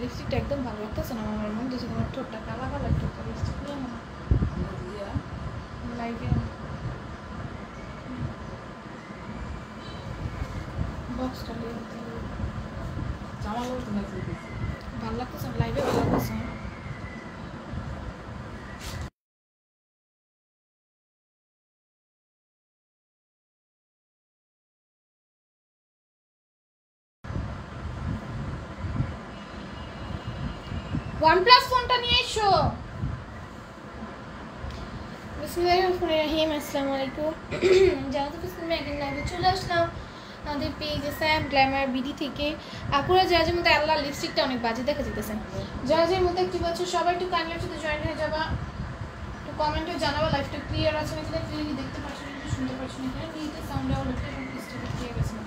লিপস্টিকটা একদম ভালো লাগতেছে না আমার মনে হচ্ছে তোমার ঠোঁটটা কালা কালা একটু লিপস্টিক না লাইভে বক্সটা দিয়ে ভালো লাগতেছে লাইভে ভালো লাগতেছে OnePlus ফোনটা নিয়ে এসো বিসমিল্লাহিররহমানিররহিম আসসালামু আলাইকুম জানাতে বিসমিল্লাহ একদিন লাইভে চলে আসলাম আমাদের পেজে স্যাম গ্ল্যামার বিডি থেকে আপুরা যার মধ্যে আল্লাহ লিপস্টিকটা অনেক বাজে দেখা যেতেছেন যার মধ্যে একটু বলছো সবাই একটু কাইন্ডলি সাথে জয়েন হয়ে যাবা একটু কমেন্টে জানাবা লাইভটা ক্লিয়ার আছে নাকি ক্লিয়ারলি দেখতে পাচ্ছ নাকি শুনতে পাচ্ছ নাকি নিতে সাউন্ডে অনেক লিপস্টিকটা ক্লিয়ার আছে না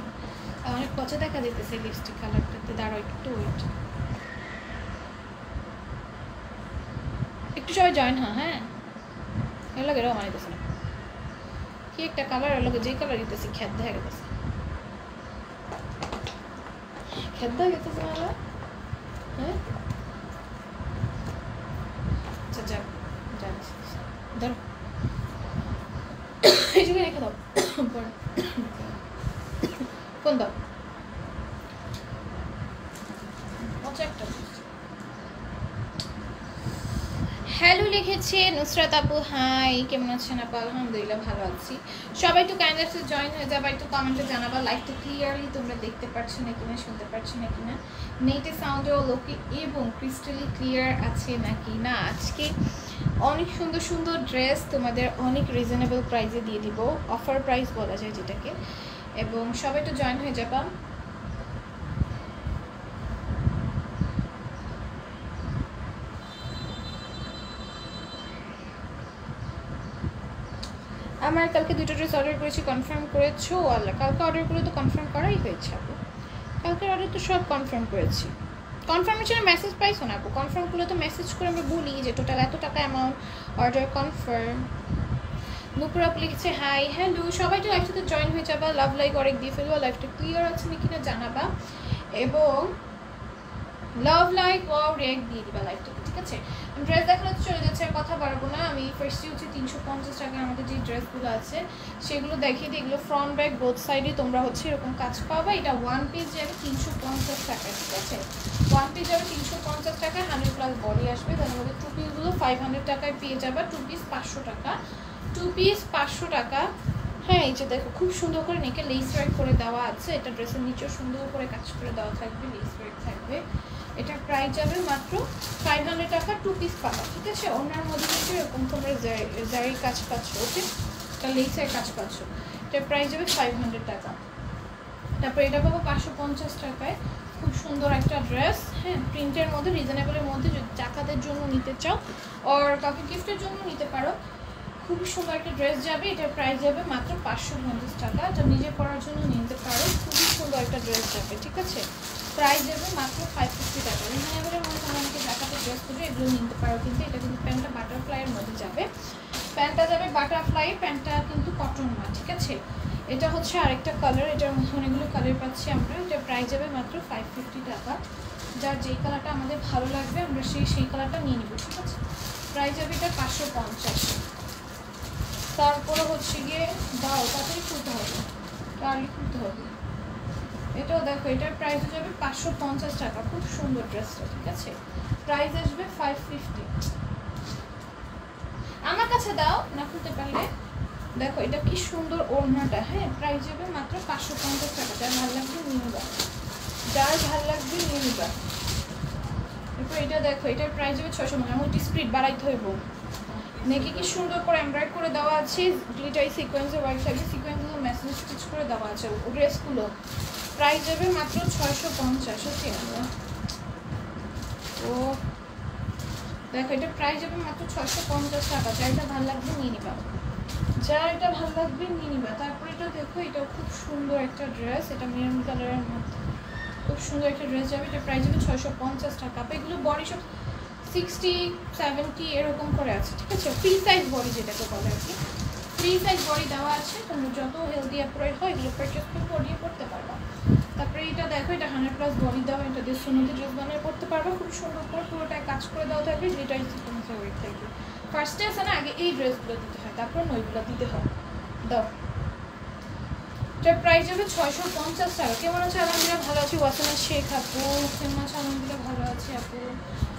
অনেক পচা দেখা যেতেছে লিপস্টিক কালারটাতে দাঁড়াও একটু ওয়েট একটু সবাই জয়েন হ্যাঁ এগুলো গেলেও আমার দিতেছে না কি একটা কালার এগুলোকে যে কালার দিতেছি খ্যাত দেখা গেতেছে খ্যাত দেখা গেতেছে আমার হ্যাঁ আচ্ছা যাক যাক ধরো এই জায়গায় রেখে দাও কোন দাও একটা হ্যালো লিখেছে নুসরাত আপু হাই কেমন আছেন আপু আলহামদুলিল্লাহ ভালো আছি সবাই একটু কাইন্ডলি জয়েন হয়ে যাবা একটু কমেন্টে জানাবা লাইভটা ক্লিয়ারলি তোমরা দেখতে পাচ্ছ না কিনা শুনতে পাচ্ছ না কিনা নেটে সাউন্ডও লোকে এবং ক্রিস্টালি ক্লিয়ার আছে নাকি না আজকে অনেক সুন্দর সুন্দর ড্রেস তোমাদের অনেক রিজনেবল প্রাইসে দিয়ে দিব অফার প্রাইস বলা যায় যেটাকে এবং সবাই একটু জয়েন হয়ে যাবা আমার কালকে দুটো ড্রেস অর্ডার করেছি কনফার্ম করেছো আল্লাহ কালকে অর্ডারগুলো তো কনফার্ম করাই হয়েছে আপু কালকের অর্ডার তো সব কনফার্ম করেছি কনফার্মেশনে মেসেজ পাইছো না আপু কনফার্মগুলো তো মেসেজ করে আমরা বলি যে টোটাল এত টাকা অ্যামাউন্ট অর্ডার কনফার্ম নুপুর আপু লিখেছে হাই হ্যালো সবাই তো একসাথে জয়েন হয়ে যাবা লাভ লাইক অনেক দিয়ে ফেলবা লাইভটা ক্লিয়ার আছে নাকি না জানাবা এবং লাভ লাইক ওয়াও রেক দিয়ে দিবা লাইভটাকে ঠিক আছে ড্রেস দেখাতে চলে যাচ্ছে আর কথা বাড়বো না আমি ফার্স্টে হচ্ছে 350 টাকার আমাদের যে ড্রেসগুলো আছে সেগুলো দেখিয়ে দিই এগুলো ফ্রন্ট ব্যাক বোথ সাইডে তোমরা হচ্ছে এরকম কাজ পাবা এটা ওয়ান পিস যাবে 350 টাকা ঠিক আছে ওয়ান পিস যাবে 350 টাকা 100+ বডি আসবে তার মধ্যে টু পিসগুলো 500 টাকায় পেয়ে যাবা টু পিস 500 টাকা টু পিস 500 টাকা হ্যাঁ এই যে দেখো খুব সুন্দর করে নেকে লেস ওয়ার্ক করে দেওয়া আছে এটা ড্রেসের নিচেও সুন্দর করে কাজ করে দেওয়া থাকবে লেস ওয়ার্ক থাকবে এটা প্রাইস যাবে মাত্র 500 টাকা টু পিস পাবা ঠিক আছে ওনার মধ্যে কিন্তু এরকম তোমরা জারি কাজ পাচ্ছ ওকে এটা লেসের কাজ পাচ্ছ এটা প্রাইস যাবে 500 টাকা তারপর এটা পাবো 550 টাকায় খুব সুন্দর একটা ড্রেস হ্যাঁ প্রিন্টের মধ্যে রিজনেবলের মধ্যে যদি টাকাদের জন্য নিতে চাও আর কাউকে গিফটের জন্য নিতে পারো খুব সুন্দর একটা ড্রেস যাবে এটার প্রাইস যাবে মাত্র 550 টাকা এটা নিজে পরার জন্য নিতে পারো খুবই সুন্দর একটা ড্রেস যাবে ঠিক আছে প্রাইস যাবে মাত্র 550 টাকা রিজনেবলের মধ্যে তোমরা আমাকে টাকাতে ড্রেস করে এগুলো নিতে পারো কিন্তু এটা কিন্তু প্যান্টটা বাটারফ্লাইয়ের মধ্যে যাবে প্যান্টটা যাবে বাটারফ্লাই প্যান্টটা কিন্তু কটন না ঠিক আছে এটা হচ্ছে আরেকটা কালার এটার মধ্যে অনেকগুলো কালার পাচ্ছি আমরা এটা প্রাইস যাবে মাত্র 550 টাকা যার যেই কালারটা আমাদের ভালো লাগবে আমরা সেই কালারটা নিয়ে নেব ঠিক আছে প্রাইস যাবে এটা 550 তারপরে হচ্ছে গিয়ে দাও তাড়াতাড়ি খুলতে হবে তাড়াতাড়ি খুলতে হবে এটাও দেখো এটার প্রাইস যাবে 550 টাকা খুব সুন্দর ড্রেসটা ঠিক আছে প্রাইস আসবে 550 আমার কাছে দাও না খুলতে পারলে দেখো এটা কি সুন্দর ওড়নাটা হ্যাঁ প্রাইস যাবে মাত্র 550 টাকা যার ভালো লাগবে নিয়ে নিবা যার ভালো লাগবে নিয়ে নিবা এরপর এটা দেখো এটার প্রাইস যাবে 600 মানে মোটি স্পিড বাড়াইতে হইব নেকে কি সুন্দর করে এমব্রয়ডারি করে দেওয়া আছে গ্লিটারি সিকোয়েন্সের ওয়ার্ক থাকবে সিকোয়েন্সগুলো মেশিন স্টিচ করে দেওয়া আছে ড্রেসগুলো প্রাইস যাবে মাত্র 650 ওকে ও দেখো এটা প্রাইস যাবে মাত্র 650 টাকা যার এটা ভালো লাগবে নিয়ে নিবা যার এটা ভালো লাগবে নিয়ে নিবা তারপর এটা দেখো এটা খুব সুন্দর একটা ড্রেস এটা মেরুন কালারের মধ্যে খুব সুন্দর একটা ড্রেস যাবে এটা প্রাইস যাবে 650 টাকা এগুলো বডি সব 60 70 এরকম করে আছে ঠিক আছে ফ্রি সাইজ বডি যেটাকে বলে আর কি ফ্রি সাইজ বডি দেওয়া আছে, তোমরা যত হেলদি অ্যাপ্রয়েড হয় এগুলো পারচেস করে পরিয়ে পড়তে পারবা। তারপরে এটা দেখো, এটা 100+ বডি দেওয়া, এটা দিয়ে সুন্দর ড্রেস বানিয়ে পড়তে পারবা খুব সুন্দর করে, পুরোটায় কাজ করে দেওয়া থাকবে, যেটাই সিকোয়েন্সে ওয়েট থাকবে। ফার্স্টে আছে না, আগে এই ড্রেসগুলো দিতে হয়, তারপর ওইগুলো দিতে হয়। দাও, এটার প্রাইস যাবে 650 টাকা। কেমন আছে? আলহামদুলিল্লাহ ভালো আছি। ওয়াসিমা শেখ আপু কেমন আছে? আলহামদুলিল্লাহ ভালো আছি আপু।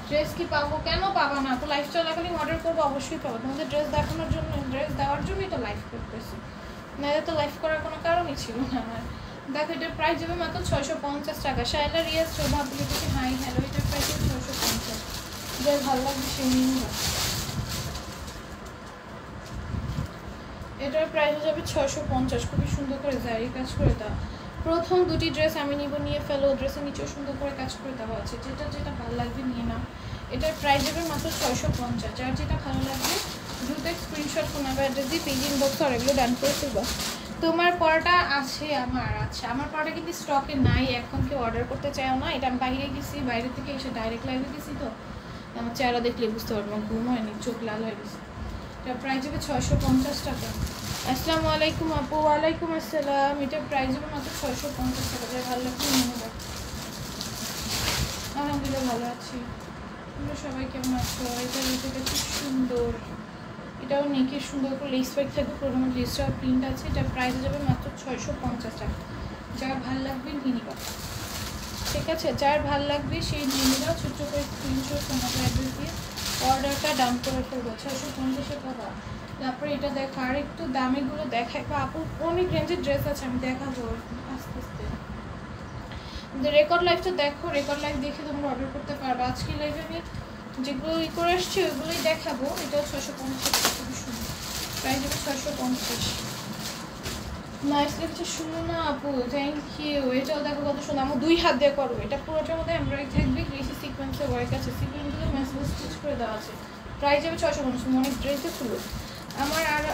ড্রেস কি পাবো? কেন পাবা না? তো লাইভ চলাকালীন অর্ডার করবো, অবশ্যই পাবো। তোমাদের ড্রেস দেখানোর জন্য, ড্রেস দেওয়ার জন্যই তো লাইভ করতেছি, নাহলে তো লাইভ করার কোনো কারণই ছিল না আমার। দেখো, এটার প্রাইস যাবে মাত্র 650 টাকা। শাইলা রিয়াজ শোভা আপনি লিখেছি হাই হ্যালো, এটার প্রাইস যাবে 650। যার ভালো লাগবে সেই নিন। এটার প্রাইস যাবে 650। খুবই সুন্দর করে জারি কাজ করে দাও। প্রথম দুটি ড্রেস আমি নিব, নিয়ে ফেলো। ড্রেসের নিচেও সুন্দর করে কাজ করে দেওয়া আছে, যেটা যেটা ভালো লাগবে নিয়ে নাও। এটার প্রাইস যাবে মাত্র 650। যার যেটা ভালো লাগবে দ্রুত স্ক্রিনশট ফোন নাম্বার অ্যাড্রেস দিয়ে পেজ ইনবক্স আর এগুলো ডান করে ফেলবা। তোমার পড়াটা আছে, আমার আছে। আমার পড়াটা কিন্তু স্টকে নাই, এখন কেউ অর্ডার করতে চাও না। এটা আমি বাইরে গেছি, বাইরে থেকে এসে ডাইরেক্ট লাইভে গেছি, তো আমার চেহারা দেখলে বুঝতে পারবো, ঘুম হয়নি, চোখ লাল হয়ে গেছে। এটার প্রাইস হবে 650 টাকা। আসসালামু আলাইকুম আপু। ওয়ালাইকুম আসসালাম। এটার প্রাইস হবে মাত্র 650 টাকা। যাই ভালো লাগবে নিয়ে নেবে। আলহামদুলিল্লাহ ভালো আছি। তোমরা সবাই কেমন আছো? এটা খুব সুন্দর, এটাও নেকের সুন্দর করে লেস ওয়ার্ক থাকবে, পুরোনো লেসটার প্রিন্ট আছে। এটার প্রাইস যাবে মাত্র 650 টাকা। যার ভালো লাগবে নিয়ে নিবা, ঠিক আছে? যার ভালো লাগবে সেই নিয়ে নিবা। ছোট্ট করে স্ক্রিনশট তোমাদের অ্যাড্রেস দিয়ে অর্ডারটা ডাউন করে ফেলবো। 650 টাকা। তারপরে এটা দেখো, আর একটু দামিগুলো দেখাই বা আপু, অনেক রেঞ্জের ড্রেস আছে, আমি দেখাবো আস্তে আস্তে। রেকর্ড লাইভটা দেখো, রেকর্ড লাইভ দেখে তোমরা অর্ডার করতে পারবে। আজকে লাইভে আমি যেগুলো করে আসছি ওইগুলোই দেখাবো। এটাও 650 টাকা, খুবই সুন্দর। প্রাইস হবে 650। নাইস লাগছে, শুনো না আপু, থ্যাংক ইউ। এটাও দেখো কত সুন্দর, আমার 2 হাত দিয়ে করবো। এটা পুরোটার মধ্যে এমব্রয়ডারি থাকবে, গ্রেসি সিকোয়েন্সের ওয়ার্ক আছে, সিকোয়েন্সগুলো ম্যাসেজ স্টিচ করে দেওয়া আছে। প্রাইস যাবে 650। অনেক ড্রেসে খুলো,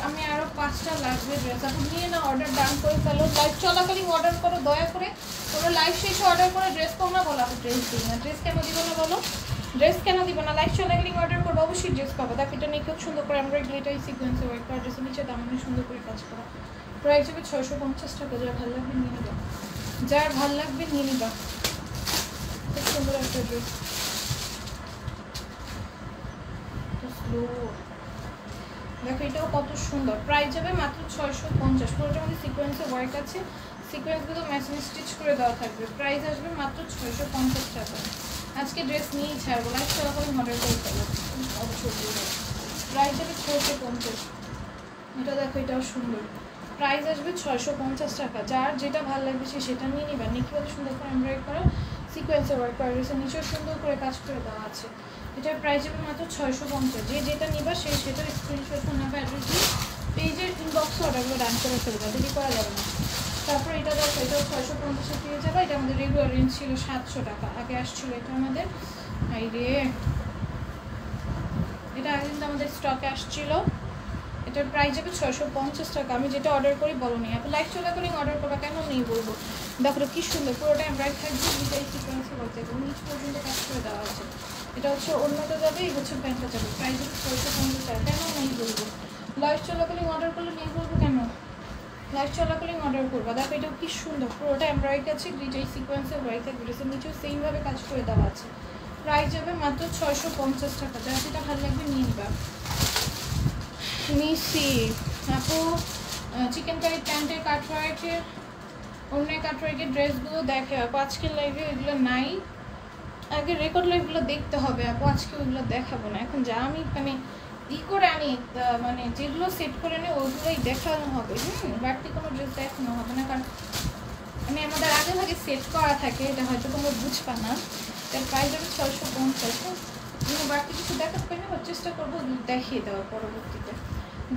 আমি আরও 5টা লাগবে ড্রেস। আপনি নিয়ে না, অর্ডার ডান করে ফেলো। লাইভ চলাকালীন অর্ডার করো দয়া করে। তোমরা লাইভ শেষে অর্ডার করে ড্রেস পাও না বলো, আপনি ড্রেস দিই না। ড্রেস কেন দিব না বলো? ড্রেস কেন দিব না? লাইভ চলাকালীন অর্ডার করবো, অবশ্যই ড্রেস পাবো। দেখো, এটা নিয়ে খুব সুন্দর করে আমরা গ্লিটারি সিকোয়েন্সে ওয়ার্ক করা, ড্রেসের নিচে দামি সুন্দর করে কাজ করা। প্রাইস হবে 650 টাকা। যার ভালো লাগবে নিয়ে নিবা, যার ভালো লাগবে নিয়ে নিবা। খুব সুন্দর একটা ড্রেস। দেখো, এটাও কত সুন্দর। প্রাইস যাবে মাত্র 650। পুরোটার মধ্যে সিকোয়েন্সের ওয়ার্ক আছে, সিকোয়েন্সগুলো মেশিন স্টিচ করে দেওয়া থাকবে। প্রাইস আসবে মাত্র 650 টাকা। আজকে ড্রেস নিয়েই ছাড়বো, লাইভ চলাকালীন অর্ডার করে ফেলো, অবশ্যই দিয়ে দেবো। প্রাইস যাবে 650। এটা দেখো, এটাও সুন্দর। প্রাইস আসবে 650 টাকা। যার যেটা ভালো লাগবে সে সেটা নিয়ে নিবা। নিকি কত সুন্দর করে এমব্রয়ডারি করা, সিকোয়েন্সের ওয়ার্ক করা, ড্রেসের নিচেও সুন্দর করে কাজ করে দেওয়া আছে। এটার প্রাইস যাবে মাত্র 650। যে যেটা নিবা সে সেটার স্ক্রিনশট ফোন নাম্বার অ্যাড্রেস দিয়ে পেজের ইনবক্সে অর্ডারগুলো ডান করে ফেলবে, দেরি করা যাবে না। তারপর এটা দেখো, এটাও 650 পেয়ে যাবে। এটা আমাদের রেগুলার রেঞ্জ ছিল 700 টাকা, আগে আসছিল এটা আমাদের। এই রে, এটা আগে কিন্তু আমাদের স্টকে আসছিল। এটার প্রাইস যাবে 650 টাকা। আমি যেটা অর্ডার করি বলো নি, আপনি লাইভ চলাকালীন অর্ডার করবা, কেন নেই বলবো। দেখো কি সুন্দর, পুরোটা এমব্রয়ডারি থাকবে, ডিজাইন সিকোয়েন্সে করতে হবে, নিচ পর্যন্ত কাজ করে দেওয়া আছে। এটা হচ্ছে অন্যটা যাবে, এই হচ্ছে প্যান্টটা যাবে। প্রাইস যাবে 650 টাকা। কেন নেই বলবো? লাইভ চলাকালীন অর্ডার করলে নেই বলবো কেন? লাইভ চলাকালীন অর্ডার করবা। দেখো, এটাও কি সুন্দর, পুরোটা এমব্রয়ডারি আছে, ডিজাইন সিকোয়েন্সে ওয়ার্ক থাকবে, ড্রেসের নিচেও সেইমভাবে কাজ করে দেওয়া আছে। প্রাইস যাবে মাত্র 650 টাকা। যার যেটা ভালো লাগবে নিয়ে নিবা। নিসি আপু, চিকেন কারি প্যান্টের কাটওয়ার্কের, অন্য কাটওয়ার্কের ড্রেসগুলো দেখে আপু। আজকের লাইভে ওইগুলো নাই, আগে রেকর্ড লাইভগুলো দেখতে হবে আপু। আজকে ওইগুলো দেখাবো না। এখন যা আমি মানে করে আনি, মানে যেগুলো সেট করে নিই ওইগুলোই দেখানো হবে। বাড়তি কোনো ড্রেস দেখানো হবে না, কারণ মানে আমাদের আগে ভাগে সেট করা থাকে, এটা হয়তো তোমরা বুঝবা না। তার প্রাইস হবে 650। বাড়তি কিছু দেখাতে পারি না, চেষ্টা করবো দেখিয়ে দেওয়ার পরবর্তীতে।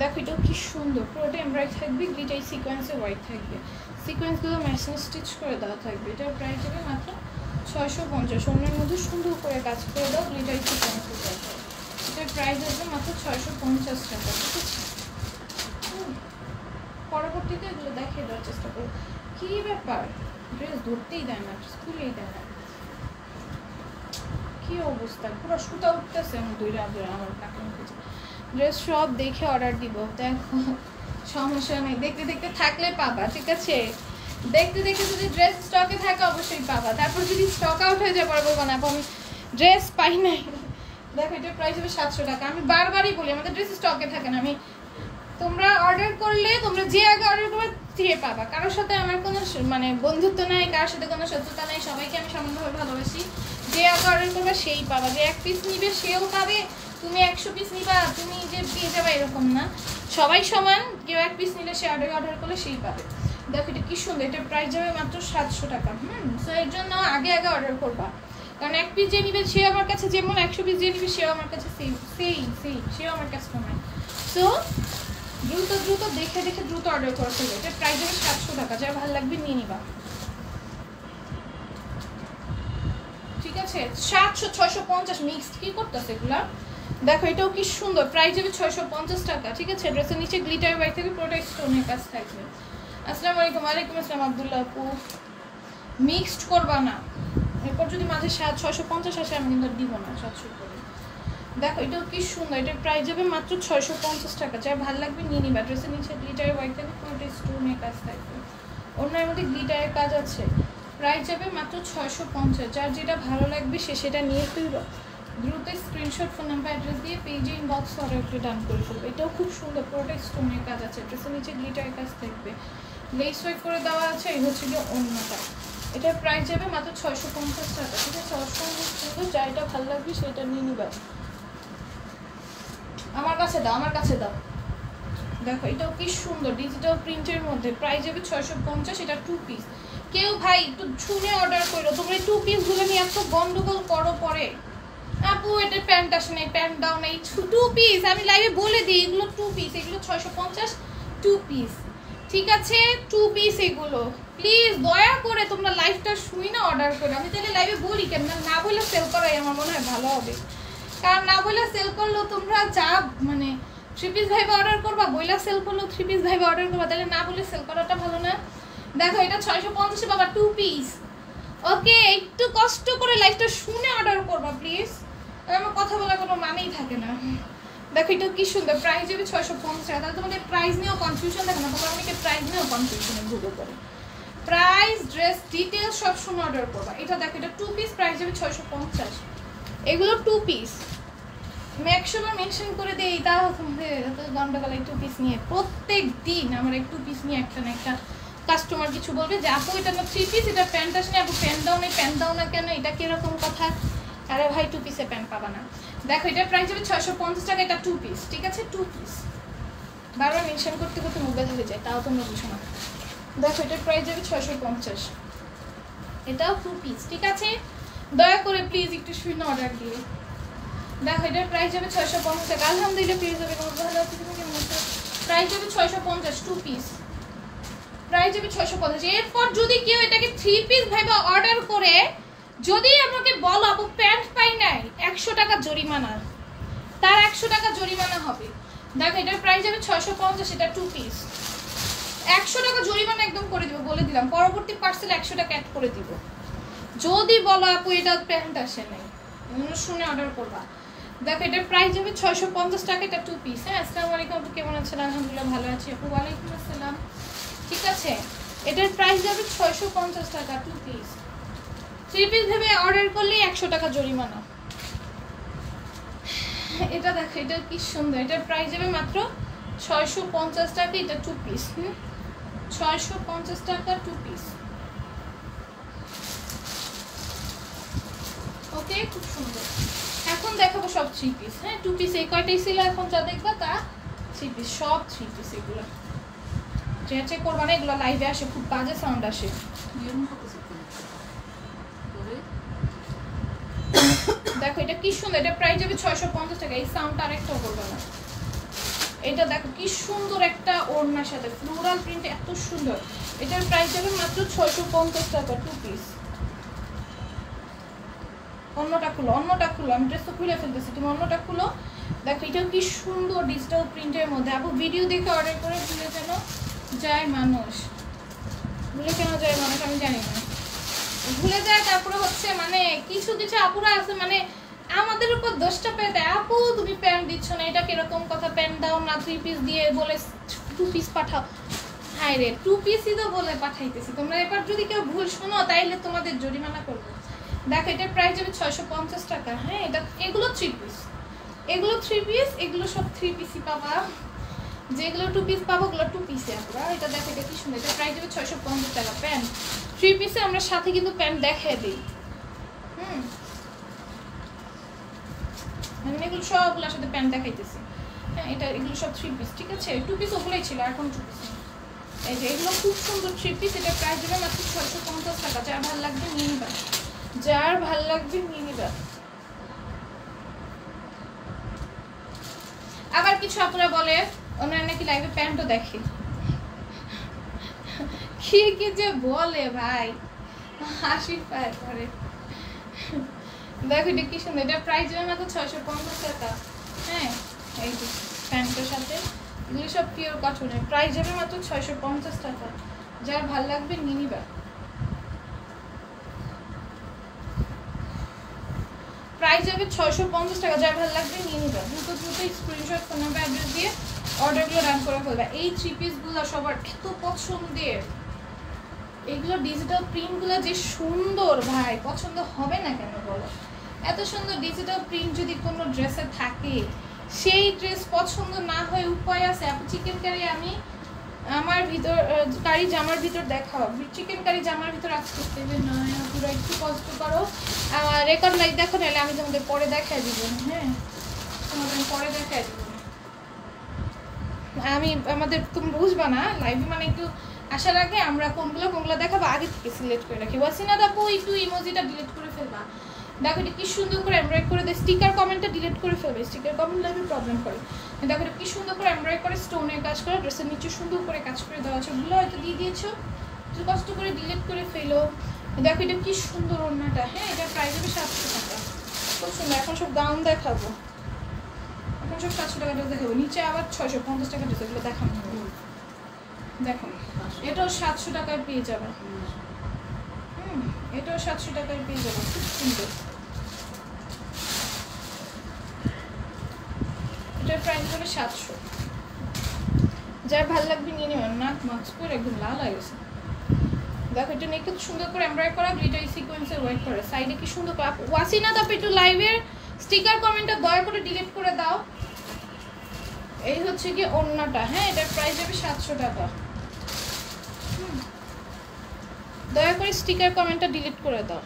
দেখো, এটাও কি সুন্দর, পুরোটা এমব্রয়ডারি থাকবে, গ্লিটারি সিকোয়েন্সে ওয়ার্ক থাকবে, সিকোয়েন্সগুলো মেশিন স্টিচ করে দেওয়া থাকবে। এটার প্রাইস হবে মাত্র 650। অন্যের মধ্যে সুন্দর করে কাজ করে দাও, গ্লিটারি সিকোয়েন্সে দেওয়া হয়। এটার প্রাইস আসবে মাত্র 650 টাকা, ঠিক আছে? পরবর্তীতে এগুলো দেখিয়ে দেওয়ার চেষ্টা করো। কী ব্যাপার, ড্রেস ধরতেই দেয় না, স্কুলেই দেয় না, কী অবস্থা, পুরো সুতা উঠতেছে আমার 2 রাত ধরে। আমার কাকে ড্রেস সব দেখে অর্ডার দিব। দেখো, সমস্যা নেই, দেখতে দেখতে থাকলে পাবা, ঠিক আছে? দেখতে দেখতে যদি ড্রেস স্টকে থাকে অবশ্যই পাবা। তারপর যদি স্টক আউট হয়ে যায় বলবো না আমি ড্রেস পাই নাই। দেখো এটার প্রাইস হবে 700 টাকা। আমি বারবারই বলি আমাদের ড্রেস স্টকে থাকে না। তোমরা অর্ডার করলে তোমরা যে আগে অর্ডার করবে দিয়ে পাবা। কারোর সাথে আমার কোনো মানে বন্ধুত্ব নাই, কারোর সাথে কোনো শত্রুতা নাই, সবাইকে আমি সমানভাবে ভালোবাসি। যে আগে অর্ডার করবে সেই পাবা, যে 1 পিস নিবে সেও পাবে, তুমি 100 পিস নিবা তুমি যে পেয়ে যাবে এরকম না, সবাই সমান। কেউ 1 পিস নিলে সে অর্ডার করলে সেই পাবে। দেখো এটা কি সুন্দর, এটার প্রাইস যাবে মাত্র 700 টাকা। সো এর জন্য আগে আগে অর্ডার করবা, কারণ 1 পিস যে নিবে সে আমার কাছে যেমন, 100 পিস যে নিবে সেও আমার কাছে সেও আমার কাস্টমার। সো দ্রুত দ্রুত দেখে দেখে দ্রুত অর্ডার করে ফেলবে। এটার প্রাইস হবে 700 টাকা, যার ভালো লাগবে নিয়ে নিবা, ঠিক আছে? 700 650 মিক্সড কি করতেছে এগুলা? দেখো এটাও কি সুন্দর, প্রাইস হবে 650 টাকা, ঠিক আছে? ড্রেসের নিচে গ্লিটার ওয়ার্ক থেকে পুরোটা স্টোনের কাজ থাকবে। আসসালামু আলাইকুম। ওয়ালাইকুম আসসালাম আব্দুল্লাহ আপু। মিক্সড করবা না, এরপর যদি মাঝে 650 আসে আমি কিন্তু দিব না 700 করে। দেখো এটাও কি সুন্দর, এটার প্রাইস যাবে মাত্র 650 টাকা, যার ভালো লাগবে নিয়ে নিবা। ড্রেসের নিচে গ্লিটার ওয়ার্ক থেকে পুরোটা স্টোনের কাজ থাকবে, অন্যের মধ্যে গ্লিটারের কাজ আছে। প্রাইস যাবে মাত্র 650, যার যেটা ভালো লাগবে সে সেটা নিয়ে ফেলবে। দ্রুত স্ক্রিনশট, ফোন নাম্বার, অ্যাড্রেস দিয়ে পেজে ইনবক্স অর্ডারটি ডান করে ফেলবে। এটাও খুব সুন্দর, পুরোটা স্টোনের কাজ আছে, ড্রেসের নিচে গ্লিটারের কাজ থাকবে, লেস ওয়ার্ক করে দেওয়া আছে। এই হচ্ছে গিয়ে অন্যটা, এটার প্রাইস যাবে মাত্র 650 টাকা, ঠিক আছে? অসম্ভব সুন্দর, যারটা ভালো লাগবে সেটা নিয়ে নিবা। আমার কাছে দাও, আমার কাছে দাও। দেখো এটাও কি সুন্দর, ডিজিটাল প্রিন্টের মধ্যে, প্রাইস যাবে 650। এটা 2 পিস। কেউ ভাই একটু শুনে অর্ডার করো, তোমরা 2 পিস গুলো নিয়ে এত গন্ডগোল করো পরে। আপু এটা প্যান্ট আসে নাই, প্যান্ট দাও না, এই 2 পিস আমি লাইভে বলে দিই, এগুলো 2 পিস, এগুলো 650 2 পিস, ঠিক আছে? 2 পিস এগুলো। প্লিজ দয়া করে তোমরা লাইভটা শুই না অর্ডার করো। আমি তাহলে লাইভে বলি কেন না বলে সেল করাই আমার মনে হয় ভালো হবে, কারণ না বলে সেল করলেও তোমরা যা মানে 3 পিস ভাইবে অর্ডার করবা, বইলা সেল করলেও 3 পিস ভাইবে অর্ডার করবা, তাহলে না বলে সেল করাটা ভালো না? দেখো এটা 650 বাবা 2 পিস। ওকে, একটু কষ্ট করে লাইভটা শুনে অর্ডার করবা প্লিজ, আমার কথা বলা কোনো মানেই থাকে না। দেখো এটা কি সুন্দর, প্রাইস যাবে 650 টাকা। তাহলে তোমাদের প্রাইস নিয়েও কনফিউশন থাকে না, তোমরা অনেকে প্রাইস নিয়েও কনফিউশনে ভুগে পড়ে। প্রাইস, ড্রেস ডিটেইলস সব শুনে অর্ডার করবা। এটা দেখো এটা 2 পিস, প্রাইস যাবে 650। এগুলো 2 পিস, ম্যাক্সিমাম মেনশন করে দেই, তাও তোমাদের এত গন্ডগোল। 2 পিস নিয়ে প্রত্যেক দিন আমার 2 পিস নিয়ে একটা না একটা কাস্টমার কিছু বলবে যে আপু এটা না 3 পিস, এটা প্যান্ট আসে না, আপু প্যান্ট দাও না কেন, এটা কিরকম কথা? আরে ভাই 2 পিসে প্যান্ট পাবা না। দেখো এটার প্রাইস হবে 650 টাকা, এটা 2 পিস, ঠিক আছে? 2 পিস, বারবার মেনশন করতে করতে মোবাইল হয়ে যায়, তাও তোমরা বুঝো না। দেখো এটার প্রাইস যাবে 650, এটাও 2 পিস, ঠিক আছে? দয়া করে প্লিজ একটু শুনে অর্ডার দিয়ে। দেখো এটার প্রাইস যাবে 650 টাকা। আলহামদুলিল্লাহ পেয়ে যাবে, ভালো আছে তুমি কেমন আছো? প্রাইস যাবে 650, 2 পিস, প্রাইস যাবে 650। এরপর যদি কেউ এটাকে 3 পিস ভাবে অর্ডার করে, যদি আমাকে বলো আপু প্যান্ট পাই নাই, 100 টাকা জরিমানা, তার 100 টাকা জরিমানা হবে। দেখো এটার প্রাইস যাবে 650, এটা 2 পিস, 100 টাকা জরিমানা একদম করে দিব, বলে দিলাম। পরবর্তী পার্সেল 100 টাকা অ্যাড করে দিব যদি বলো আপু এটা প্যান্ট আসে নাই, শুনে অর্ডার করবা। দেখো এটার প্রাইস যাবে 650 টাকা, এটা 2 পিস। হ্যাঁ, আসসালামু আলাইকুম আপু, কেমন আছেন? আলহামদুলিল্লাহ ভালো আছি আপু। ওয়ালাইকুম আসসালাম, ঠিক আছে? এটার প্রাইস যাবে 650 টাকা, 2 পিস। 3 পিস ভেবে অর্ডার করলে 100 টাকা জরিমানা। এটা দেখো এটা কি সুন্দর, এটার প্রাইস যাবে মাত্র 650 টাকা, এটা 2 পিস। 650 টাকা 2 পিস। ওকে, খুব সুন্দর। এখন দেখাবো সব 3 পিস। হ্যাঁ, 2 পিস এই কয়টাই ছিল, এখন যা দেখবা তা 3 পিস, সব 3 পিস। এগুলো চেক করবা না, এগুলো লাইভে আসে খুব বাজে সাউন্ড আসে। দেখো এটা কি সুন্দর, এটা প্রাইস যাবে 650 টাকা। এই সাউন্ডটা আরেকটাও করবে না। এটা দেখো কি সুন্দর একটা ওড়নার সাথে ফ্লোরাল প্রিন্ট, এত সুন্দর। এটার প্রাইস যাবে মাত্র 650 টাকা, 2 পিস। অন্যটা খুলো, অন্যটা খুলো, আমি ড্রেস তো খুলে ফেলতেছি, তুমি অন্যটা খুলো। দেখো এটাও কি সুন্দর ডিজিটাল প্রিন্টের মধ্যে। আপু ভিডিও দেখে অর্ডার করে ভুলে কেন যায় মানুষ, ভুলে কেন যায় মানুষ আমি জানি না, ভুলে যায়। তারপরে হচ্ছে মানে কিছু কিছু আপুরা আছে মানে আমাদের উপর দোষটা পেয়ে দেয়, আপু তুমি প্যান্ট দিচ্ছ না, এটা কিরকম কথা, প্যান্ট দাও না, 3 পিস দিয়ে বলে 2 পিস পাঠাও। হাই রে 2 পিসই তো বলে পাঠাইতেছি, তোমরা এবার যদি কেউ ভুল শোনো তাইলে তোমাদের জরিমানা করবো। দেখো এটার প্রাইস যাবে 650 টাকা। হ্যাঁ এটা এগুলো 3 পিস, এগুলো 3 পিস, এগুলো সব 3 পিসই পাবা। যেগুলো 2 পিস পাবো ওগুলো 2 পিসে আমরা। এটা দেখো এটা কি সুন্দর, এটা প্রাইস যাবে 650 টাকা। প্যান্ট 3 পিসে আমরা সাথে কিন্তু প্যান্ট দেখিয়ে দিই। মানে এগুলো সবগুলোর সাথে প্যান্ট দেখাইতেছি। হ্যাঁ এটা এগুলো সব 3 পিস, ঠিক আছে? 2 পিস ওগুলোই ছিল, এখন 2 পিস। এই যে এগুলো খুব সুন্দর 3 পিস, এটা প্রাইস যাবে মাত্র 650 টাকা। যার ভালো লাগবে নিয়ে নিবা, যার ভালো লাগবে নিয়ে নিবা। আবার কিছু আপনারা বলে ওনারা নাকি লাইভে প্যান্টও দেখে, কি কি যে বলে ভাই, হাসি পায় পরে। দেখো এটা কি সুন্দর, এটা প্রাইস যাবে মাত্র 650 টাকা। হ্যাঁ এই যে প্যান্টের সাথে এগুলো সব পিওর কটনের, প্রাইস যাবে মাত্র 650 টাকা। যার ভালো লাগবে নিয়ে নিবা। প্রাইস যাবে 650 টাকা, যার ভালো লাগবে নিয়ে নিবা। দ্রুত স্ক্রিনশট ফোন নাম্বার অ্যাড্রেস দিয়ে অর্ডারগুলো রান করে ফেলবা। এই 3 পিসগুলো সবার এত পছন্দের, এগুলো ডিজিটাল প্রিন্টগুলো যে সুন্দর ভাই, পছন্দ হবে না কেন বলো? এত সুন্দর ডিজিটাল প্রিন্ট যদি কোনো ড্রেসে থাকে, সেই ড্রেস পছন্দ না হয় উপায় আছে? চিকেন কারি আমি আমার ভিতর কারি জামার ভিতর দেখাও, চিকেন কারি জামার ভিতর আজকে দেবে না, পুরো একটু কষ্ট করো। রেকর্ড লাইক দেখো, নাহলে আমি তোমাদের পরে দেখাই দিব। হ্যাঁ তোমাদের পরে দেখাই দিব আমি, আমাদের তুমি বুঝবা না লাইভ মানে একটু আসার আগে আমরা কোনগুলো দেখাবো আগে থেকে সিলেক্ট করে রাখি। ওয়াসিনা দাপু একটু ইমোজিটা ডিলিট করে ফেলবা। দেখো এটা কি সুন্দর করে এমব্রয়েড করে দেয়, স্টিকার কমেন্টটা ডিলিট করে ফেলবে, স্টিকার কমেন্ট লাগবে প্রবলেম করে। দেখো এটা কি সুন্দর করে এমব্রয়েড করে স্টোনের কাজ করে, ড্রেসের নিচে সুন্দর করে কাজ করে দেওয়া আছে। ওগুলো হয়তো দিয়ে দিয়েছো, একটু কষ্ট করে ডিলিট করে ফেলো। দেখো এটা কি সুন্দর ওড়নাটা। হ্যাঁ এটা প্রাইস হবে 700 টাকা, খুব সুন্দর। এখন সব গাউন দেখাবো, এখন সব 700 টাকা ড্রেস দেখাবো। নিচে আবার 650 টাকা ড্রেস, এগুলো দেখানো। দেখো এটাও 700 টাকায় পেয়ে যাবে। এটাও 700 টাকায় পেয়ে যাবে, খুব সুন্দর। এটার প্রাইস হবে 700। যার ভালো লাগবে নিয়ে নেবেন। নাক মাস্ক করে একদম লাল হয়ে গেছে। দেখো এটা নিয়ে খুব সুন্দর করে এমব্রয়েড করা, গ্লিটার সিকোয়েন্সের ওয়ার্ক করে, সাইডে কি সুন্দর করে। ওয়াসিনা দাও একটু লাইভের স্টিকার কমেন্টটা দয়া করে ডিলিট করে দাও। এই হচ্ছে কি ওড়নাটা। হ্যাঁ এটার প্রাইস হবে 700 টাকা। দয়া করে স্টিকার কমেন্টটা ডিলিট করে দাও।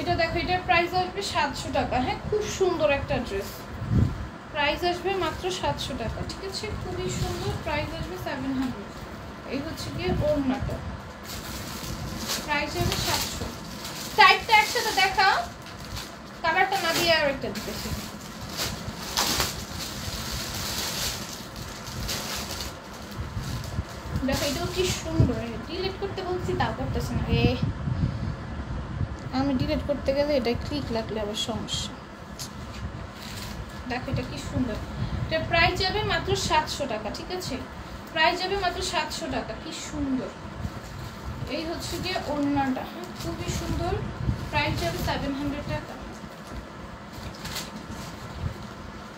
এটা দেখো এটার প্রাইস আসবে 700 টাকা। হ্যাঁ খুব সুন্দর একটা ড্রেস, প্রাইস আসবে মাত্র 700 টাকা, ঠিক আছে? খুবই সুন্দর, প্রাইস আসবে 700। এই হচ্ছে গিয়ে ওড়নাটা, প্রাইস হবে 700। টাইপটা একসাথে দেখাও, কালারটা না দিয়ে আর একটা দিতেছি। দেখো এটাও কি সুন্দর, ডিলিট করতে বলছি তাও করতেছে না। আমি ডিলিট করতে গেলে এটা ক্লিক লাগলে আবার সমস্যা। দেখো এটা কি সুন্দর, এটা প্রাইস যাবে মাত্র 700 টাকা, ঠিক আছে? প্রাইস যাবে মাত্র 700 টাকা। কি সুন্দর, এই হচ্ছে গিয়ে ওড়নাটা। খুবই সুন্দর, প্রাইস যাবে 700 টাকা।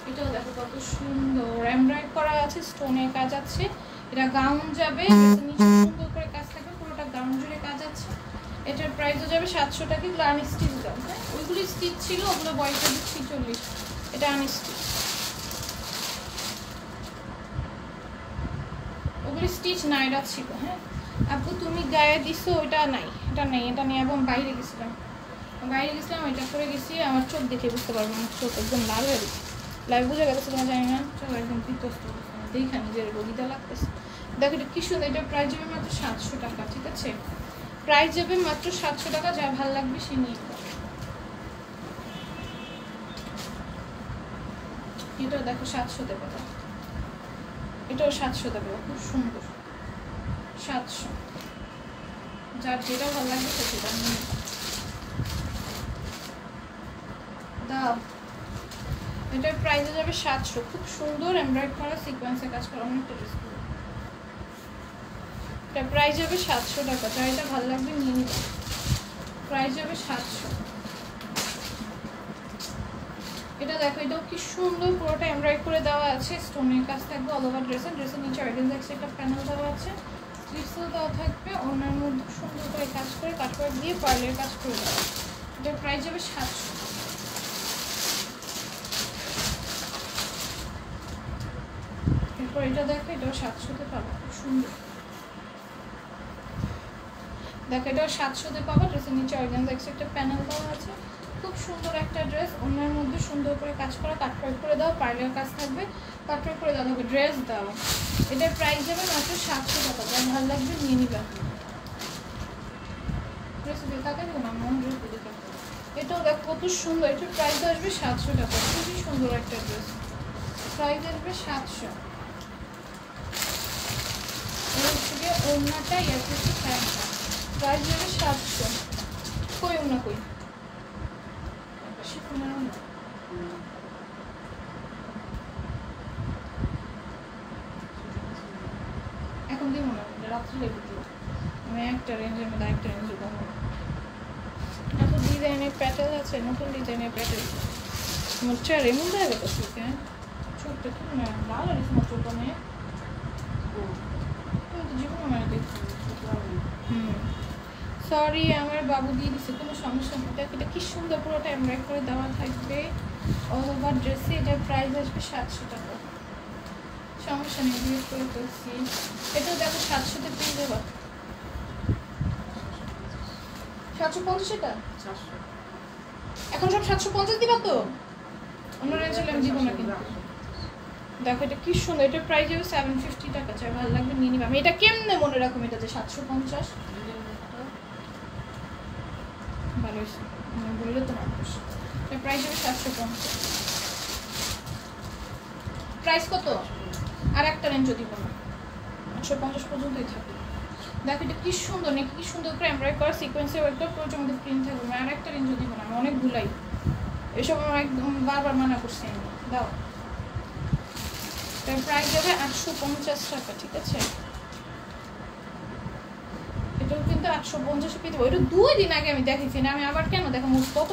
এটাও দেখো কত সুন্দর এমব্রয়েড করা আছে, স্টোনের কাজ আছে। এটা গাউন যাবে, নিচে সুন্দর করে কাজ থাকবে, পুরোটা গাউন জুড়ে কাজ আছে। এটার প্রাইসও যাবে 700 টাকা। এগুলো আনস্টিচ দাম। হ্যাঁ ওইগুলো স্টিচ ছিল, ওগুলো বয়সটা দিচ্ছি 40। এটা আনস্টিচ, ওগুলো স্টিচ না, এটা ছিল। হ্যাঁ আপু তুমি গায়ে দিছো, ওইটা নাই, এটা নেই, এটা নেই। এবং বাইরে গেছিলাম, ওইটা করে গেছি, আমার চোখ দেখে বুঝতে পারবো, আমার চোখ একদম লাল হয়ে গেছে। লাইভ বুঝে গেছে তোমার, জানি না, চোখ একদম বিধ্বস্ত দেখা নিজের বগিটা লাগতেছে। দেখো এটা কি সুন্দর, এটার প্রাইস যাবে মাত্র 700 টাকা, ঠিক আছে? প্রাইস যাবে মাত্র 700 টাকা। যা ভালো লাগবে সে নিয়ে নেবে। এটাও দেখো 700 দেবে, এটাও 700 দেবে, খুব সুন্দর 700। যার যেটা ভালো লাগবে সেটা নিয়ে দাও। এটার প্রাইস যাবে 700। খুব সুন্দর এমব্রয়েড করা, সিকোয়েন্সে কাজ করা, অনেকটা ড্রেস। এটা প্রাইস যাবে 700 টাকা। যার এটা ভালো লাগবে নিয়ে নিবে, প্রাইস যাবে 700। এটা দেখো, এটাও কি সুন্দর, পুরোটা এমব্রয়ডারি করে দেওয়া আছে, স্টোনের কাজ থাকবে অল ওভার ড্রেসের নিচে অর্গানজা একটা প্যানেল দেওয়া আছে, স্লিভসও দেওয়া থাকবে, ওনার মধ্যে সুন্দর করে কাজ করে কাটওয়ার্ক দিয়ে পার্লের কাজ করে দেওয়া। এটার প্রাইস যাবে 700। এরপর এটা দেখো, এটাও 700-তে পাবো, খুব সুন্দর। দেখো এটাও 700-তে পাবো, ড্রেসের নিচে অর্গানজা একটা প্যানেল দেওয়া আছে, খুব সুন্দর একটা ড্রেস, ওনার মধ্যে সুন্দর করে কাজ করা, কাটওয়ার্ক করে দাও, পার্লের কাজ থাকবে, কাটওয়ার্ক করে দাও, দেখো ড্রেস দাও। এটার প্রাইস যাবে মাত্র 700 টাকা। যার ভালো লাগবে নিয়ে নিবে। ড্রেস দেখাতে দেবো না, মন ড্রেস দেখে। এটাও দেখো কত সুন্দর, এটার প্রাইস আসবে 700 টাকা, খুবই সুন্দর একটা ড্রেস, প্রাইস আসবে 700। এর হচ্ছে গিয়ে ওড়নাটা ইয়ারপিসে প্যান্টটা, প্রাইস যাবে 700। কই ওড়না কই? এখন দিব না, রাত্রে লেগে দিব, আমি একটা রেঞ্জের মধ্যে একটা রেঞ্জে দেবো। এখন ডিজাইনের প্যাটার্ন আছে, নতুন ডিজাইনের প্যাটার্ন মোচ্চার এমন দেখা গেছে, হ্যাঁ ছোট্ট কি না লাল আর মাত্র কমে জীবন আমার দেখছি। সরি আমার বাবু দিয়ে দিচ্ছে, কোনো সমস্যা নেই। দেখ এটা কি সুন্দর, পুরোটা এমব্রয়ডারি করে দেওয়া থাকবে অল ওভার ড্রেসে। এটার প্রাইস আসবে 700 টাকা, সমস্যা নেই, দিয়ে করে ফেলছি। এটাও দেখো 700-তে পেয়ে যাবো। 750 এটা এখন সব 750 দিবা তো? অন্য রেঞ্জে আমি দিব না কিন্তু। দেখো এটা কি সুন্দর, এটার প্রাইস হবে 750 টাকা। চাই ভালো লাগবে নিয়ে নিবে। আমি এটা কেমনে মনে রাখুন, এটা যে 750 ভালো হয়েছে বললে তো মানুষ। এটার প্রাইস হবে 750। প্রাইস কত? আর একটা রেঞ্জও দিব না, 850 পর্যন্তই থাকবে। দেখো এটা কি সুন্দর, নাকি কি সুন্দর করে এমব্রয়ডারি করা সিকোয়েন্সের ওয়ার্কটা, পুরোটার মধ্যে প্রিন্ট থাকবে। আর একটা রেঞ্জও দিব না, আমি অনেক ভুলাই, এসব আমার একদম বারবার মানা করছি আমি। দাও, এটার প্রাইস যাবে 850 টাকা, ঠিক আছে? এটাও কিন্তু 850 পেয়ে দেবো। এটা 2 দিন আগে আমি দেখেছি না, আমি আবার কেন দেখাবো? কত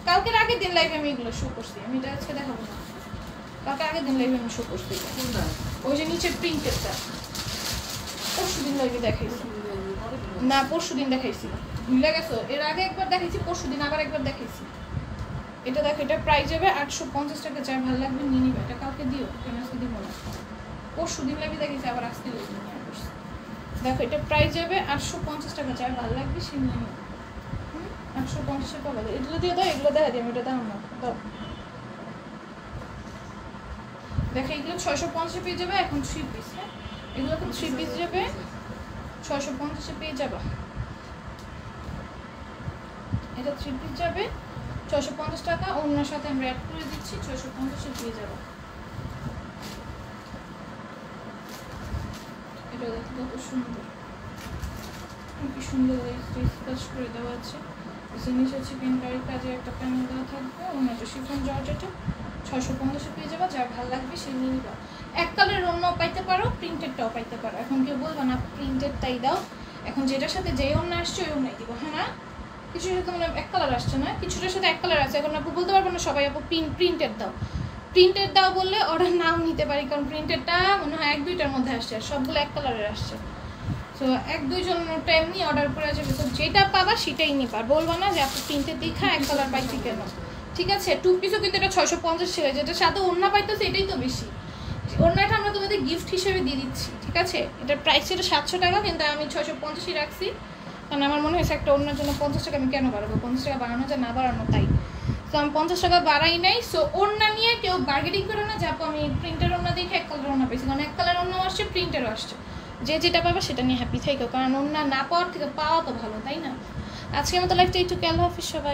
কালকের আগের দিন লাইভে আমি এগুলো শো করছি, আমি এটা আজকে দেখাবো না। কালকে আগের দিন লাইভে আমি শো করছি, ওই যে নিচের প্রিন্টেরটা পরশু দিন লাইভে দেখাইছি না, পরশু দিন দেখাইছি, ভুলে গেছো? এর আগে একবার দেখাইছি, পরশু দিন আবার একবার দেখাইছি। এটা দেখো, এটা প্রাইস যাবে 850 টাকা। যার ভালো লাগবে নিয়ে নিবে। এটা কাউকে দিও, কেন আজকে দিব না, পরশু দিন লাইভে দেখাইছি, আবার আজকে লাইভে নিয়ে আসছি। দেখো এটা প্রাইস যাবে 850 টাকা। যার ভালো লাগবে সে নিয়ে নিবে। 850 টাকা বলে এগুলো দিয়ে দাও, এগুলো দেখা দিই আমি, এটা দাম না দাও। দেখো এগুলো 650 পেয়ে যাবে এখন 3 পিস। হ্যাঁ এগুলো 3 পিস যাবে 650 পেয়ে যাবে। এটা 3 পিস যাবে 650 টাকা, অন্য সাথে আমরা অ্যাড করে দিচ্ছি, 650 পেয়ে যাবে। এটা দেখতে কত সুন্দর, কি সুন্দর কাজ করে দেওয়া আছে। নিচে চিকেন কারির কাজে একটা প্যানেল দেওয়া থাকবে, অন্যটা শিফন জর্জেটে 650 পেয়ে যাবে। যার ভালো লাগবে সে নিয়ে নিবা। এক কালারের অন্যও পাইতে পারো, প্রিন্টেডটাও পাইতে পারো। এখন কেউ বলবা না প্রিন্টেডটাই দাও, এখন যেটার সাথে যেই অন্য আসছে ওই অন্যই দিব। হ্যাঁ না, কিছুর সাথে মানে এক কালার আসছে না, কিছুটার সাথে এক কালার আছে। এখন আপু বলতে পারবো না সবাই আপু প্রিন্টেড দাও, প্রিন্টেড দাও বললে অর্ডার নাও নিতে পারি, কারণ প্রিন্টেডটা মনে হয় 1-2টার মধ্যে আসছে, আর সবগুলো এক কালারের আসছে। তো 1-2 জনটা এমনি অর্ডার করে যাবে, তো যেটা পাবা সেটাই নিবা। বলবো না যে আপনি প্রিন্টেড দেখা এক কালার পাইছি কেন, ঠিক আছে? 2 পিসও কিন্তু এটা 650 ছিল, যেটা সাথে ওড়না পাইতেছে এটাই তো বেশি। ওড়নাটা আমরা তোমাদের গিফট হিসেবে দিয়ে দিচ্ছি, ঠিক আছে? এটার প্রাইস ছিল 700 টাকা, কিন্তু আমি 650 রাখছি, কারণ আমার মনে হয়েছে একটা ওড়নার জন্য 50 টাকা আমি কেন বাড়াবো, 50 টাকা বাড়ানো যায় না বাড়ানো, তাই তো আমি 50 টাকা বাড়াই নাই। সো ওড়না নিয়ে কেউ বার্গেনিং করে না যে আপু আমি প্রিন্টের ওড়না দেখে এক কালার ওড়না পেয়েছি, কারণ এক কালার ওড়নাও আসছে, প্রিন্টেরও আসছে। যে যেটা পাবে সেটা নিয়ে হ্যাপি থাকো, কারণ ওড়না না পাওয়ার থেকে পাওয়া তো ভালো, তাই না? আজকে মতো লাইফটা একটু আল্লাহ হাফিজ সবাই।